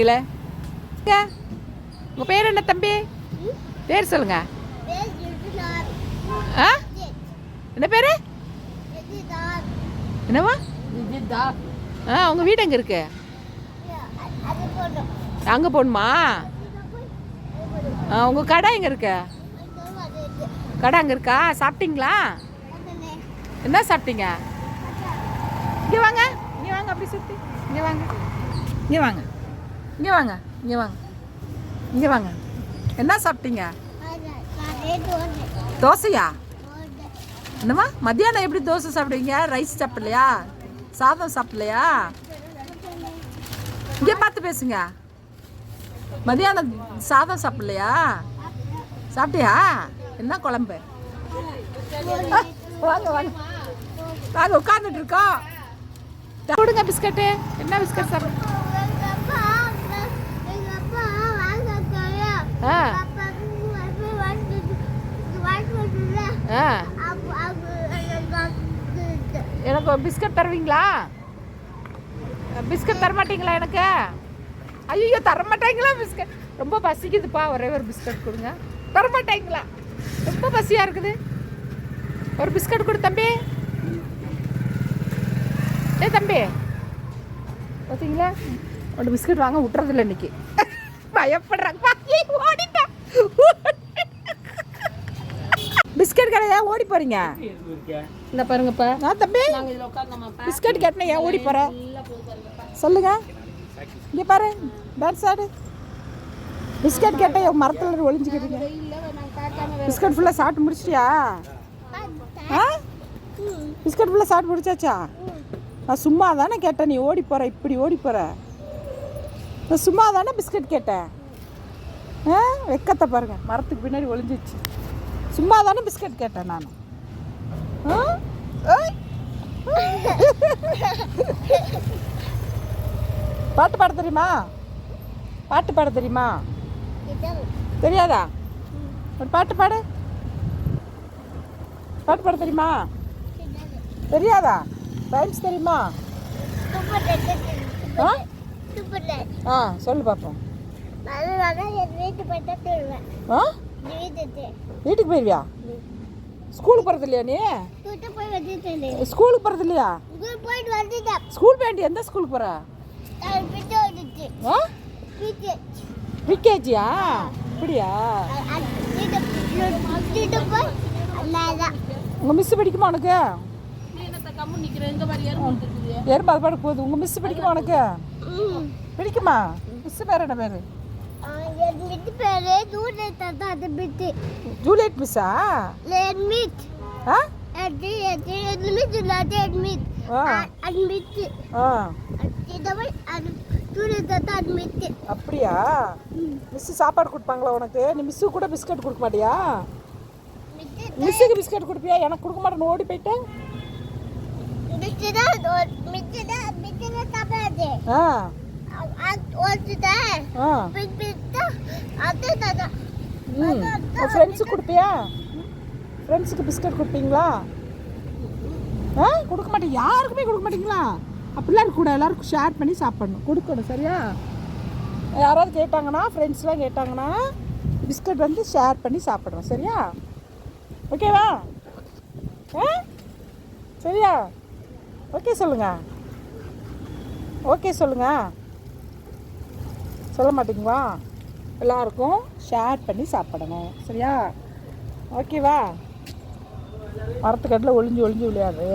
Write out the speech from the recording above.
இல்லை உங்கள் பேர் என்ன தம்பி? பேர் சொல்லுங்க. ஆ என்ன பேர்? என்னவா? உங்கள் வீடு எங்கே இருக்கு? அங்கே போகணுமா? உங்கள் கடை எங்கே இருக்கு? கடை அங்கே இருக்கா? சாப்பிட்டீங்களா? என்ன சாப்பிட்டீங்க? இங்கே வாங்க, இங்கே வாங்க, அப்படி சுற்றி இங்கே வாங்க, இங்கே வாங்க, இங்கே வாங்க, இங்கே வாங்க, இங்கே வாங்க. என்ன சாப்பிட்டீங்க? தோசையா? என்னம்மா மத்தியானம் எப்படி தோசை சாப்பிடுவீங்க? ரைஸ் சாப்பிடலையா? சாதம் சாப்பிடலையா? இங்கே பார்த்து பேசுங்க. மத்தியானம் சாதம் சாப்பிடலையா? சாப்பிட்டியா? என்ன குழம்பு? வாங்க வாங்க வாங்க, உட்காந்துட்டு இருக்கோம். கொடுங்க பிஸ்கட்டு. என்ன பிஸ்கட் சாப்பிடு? எனக்கு பிஸ்கட் தருவீங்களா? பிஸ்கட் தரமாட்டீங்களா எனக்கு? ஐயோ தரமாட்டாங்களா பிஸ்கட்? ரொம்ப பசிக்குதுப்பா, ஒரே ஒரு பிஸ்கட் கொடுங்க. தரமாட்டாங்களா? ரொம்ப பசியாக இருக்குது. ஒரு பிஸ்கட் கொடு தம்பி. தம்பி பார்த்தீங்களா, ஒரு பிஸ்கட் வாங்க விட்டுறதில்ல இன்னைக்கு. பயப்படுறாங்க. பிஸ்கட் கடையா ஓடி போறீங்க? இந்த பாருங்கப்பா. தம்பி பிஸ்கட் கேட்டேன், ஏன் ஓடி போற சொல்லுங்க. இங்கே பாரு, பேக் சைடு பிஸ்கட் கேட்டேன், மரத்தில் ஒளிஞ்சுக்கிறீங்க. பிஸ்கட் ஃபுல்லாக சாப்பிட்டு முடிச்சிட்டியா? பிஸ்கட் ஃபுல்லாக சாப்பிட்டு முடிச்சாச்சா? நான் சும்மா தானே கேட்டேன், நீ ஓடி போகிற, இப்படி ஓடி போகிற. நான் சும்மா தானே பிஸ்கட் கேட்டேன். வெக்கத்தை பாருங்க, மரத்துக்கு பின்னாடி ஒளிஞ்சிச்சு. சும்மா தானே பிஸ்கட் கேட்டேன் நான். பாட்டு பாட தெரியுமா? பாட்டு பாட தெரியுமா? தெரியாதா? ஒரு பாட்டு பாடு. பாட்டு பாட தெரியுமா? தெரியாதா? ரைம்ஸ் தெரியுமா? சொல்லு பார்ப்போம். வீட்டுக்கு போயிருவியா? ஸ்கூலுக்கு போகிறது இல்லையா நீ? ஸ்கூலுக்கு போகிறது இல்லையா? ஸ்கூல் போயிட்டு எந்த ஸ்கூலுக்கு போகிற? பிகேஜியா? அப்படியா? உங்கள் மிஸ் பிடிக்குமா உனக்கு? எறும்பாது பாடு போகுது. உங்கள் மிஸ் பிடிக்குமா உனக்கு? பிடிக்குமா? மிஸ் பேர் என்ன பேர்? ஜூலியட் மிஸ்ஸா? அப்படியா? மிஸ் சாப்பாடு கொடுப்பாங்களா உனக்கு? நீ மிஸ்ஸுக்கு கூட பிஸ்கட் கொடுக்க மாட்டியா? மிஸ்ஸுக்கு பிஸ்கட் கொடுப்பியா? எனக்கு கொடுக்க மாட்டேன்னு ஓடி போயிட்டேன். ஃப்ரெண்ட்ஸுக்கு கொடுப்பியா? ஃப்ரெண்ட்ஸுக்கு பிஸ்கட் கொடுப்பீங்களா? கொடுக்க மாட்டேன். யாருக்குமே கொடுக்க மாட்டீங்களா? அப்படிலாம் இருக்கக்கூடாது, எல்லாருக்கும் ஷேர் பண்ணி சாப்பிடணும், கொடுக்கணும். சரியா? யாராவது கேட்டாங்கன்னா, ஃப்ரெண்ட்ஸ்லாம் கேட்டாங்கன்னா பிஸ்கட் வந்து ஷேர் பண்ணி சாப்பிட்றோம். சரியா? ஓகேவா? சரியா? ஓகே சொல்லுங்க. ஓகே சொல்லுங்க. சொல்ல மாட்டீங்களா? எல்லாருக்கும் ஷேர் பண்ணி சாப்பிடணும். சரியா? ஓகேவா? மரத்துக்கட்டில் ஒளிஞ்சு ஒளிஞ்சு விளையாடு.